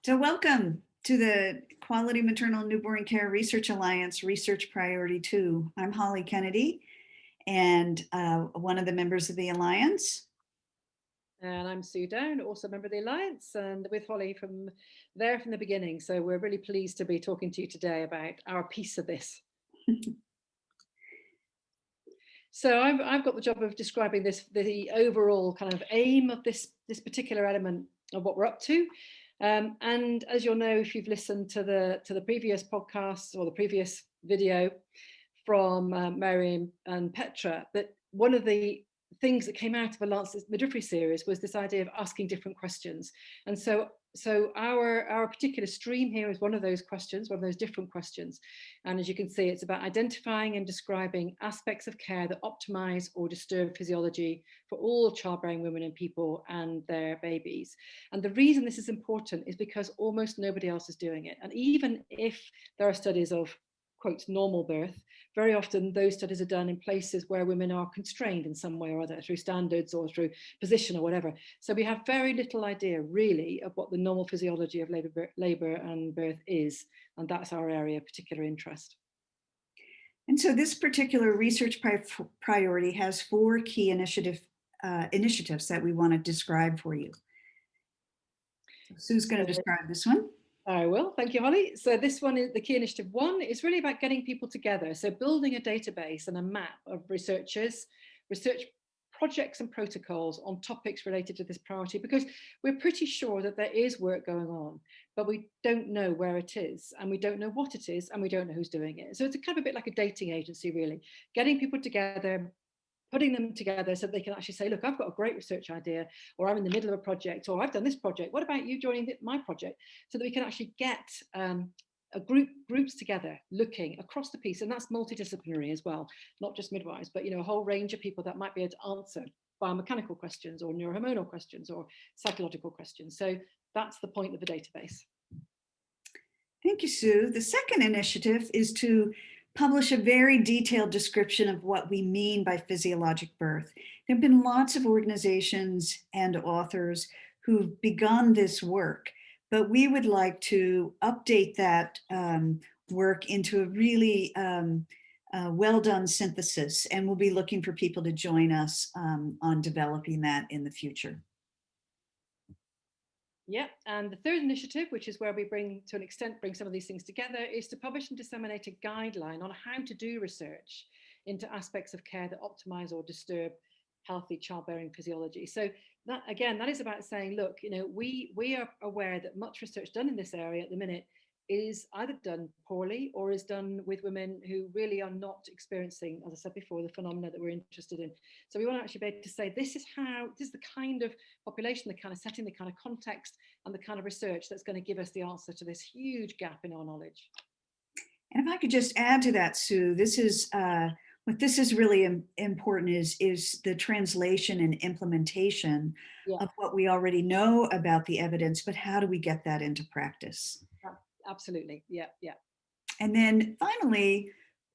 So welcome to the Quality Maternal Newborn Care Research Alliance Research Priority 2. I'm Holly Kennedy and one of the members of the Alliance. And I'm Soo Downe, also a member of the Alliance, and with Holly from the beginning. So we're really pleased to be talking to you today about our piece of this. So I've got the job of describing the overall kind of aim of this particular element of what we're up to. And as you'll know, if you've listened to the previous podcast or the previous video from Mary and Petra, that one of the things that came out of the Lancet Midwifery series was this idea of asking different questions. And so our particular stream here is one of those questions, one of those different questions. And as you can see, it's about identifying and describing aspects of care that optimize or disturb physiology for all childbearing women and people and their babies. And the reason this is important is because almost nobody else is doing it. And even if there are studies of, quote, normal birth, very often those studies are done in places where women are constrained in some way or other through standards or through position or whatever. So we have very little idea really of what the normal physiology of labor and birth is. And that's our area of particular interest. And so this particular research priority has 4 key initiatives that we want to describe for you. So Sue's going to describe this one. I will. Thank you, Holly. So this one is the key initiative 1 is really about getting people together. So building a database and a map of researchers, research projects and protocols on topics related to this priority, because we're pretty sure that there is work going on, but we don't know where it is and we don't know what it is and we don't know who's doing it. So it's kind of a bit like a dating agency, really, getting people together, putting them together so that they can actually say, look, I've got a great research idea, or I'm in the middle of a project, or I've done this project. What about you joining my project? So that we can actually get groups together looking across the piece. And that's multidisciplinary as well, not just midwives, but a whole range of people that might be able to answer biomechanical questions or neurohormonal questions or psychological questions. So that's the point of the database. Thank you, Sue. The second initiative is to publish a very detailed description of what we mean by physiologic birth. There have been lots of organizations and authors who've begun this work, but we would like to update that work into a really well-done synthesis, and we'll be looking for people to join us on developing that in the future. Yeah, and the third initiative, which is where we bring some of these things together, is to publish and disseminate a guideline on how to do research into aspects of care that optimize or disturb healthy childbearing physiology. So that, again, that is about saying, look, we are aware that much research done in this area at the minute is either done poorly or is done with women who really are not experiencing, as I said before, the phenomena that we're interested in. So we want to actually be able to say, this is the kind of population, the kind of setting, the kind of context, and the kind of research that's going to give us the answer to this huge gap in our knowledge. And if I could just add to that, Sue, this is what this is really important is the translation and implementation of what we already know about the evidence, but how do we get that into practice? Absolutely. Yeah. And then finally,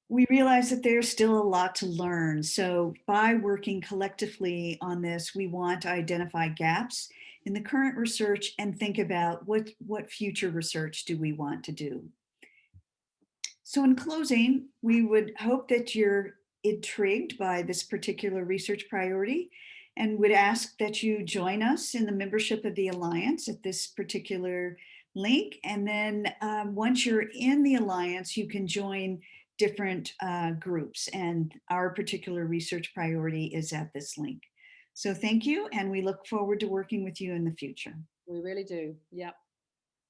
we realize that there's still a lot to learn. So by working collectively on this, we want to identify gaps in the current research and think about what future research do we want to do. So in closing, we would hope that you're intrigued by this particular research priority and would ask that you join us in the membership of the Alliance at this particular link. And then once you're in the Alliance, you can join different groups, and our particular research priority is at this link. So thank you, and we look forward to working with you in the future. We really do. Yeah.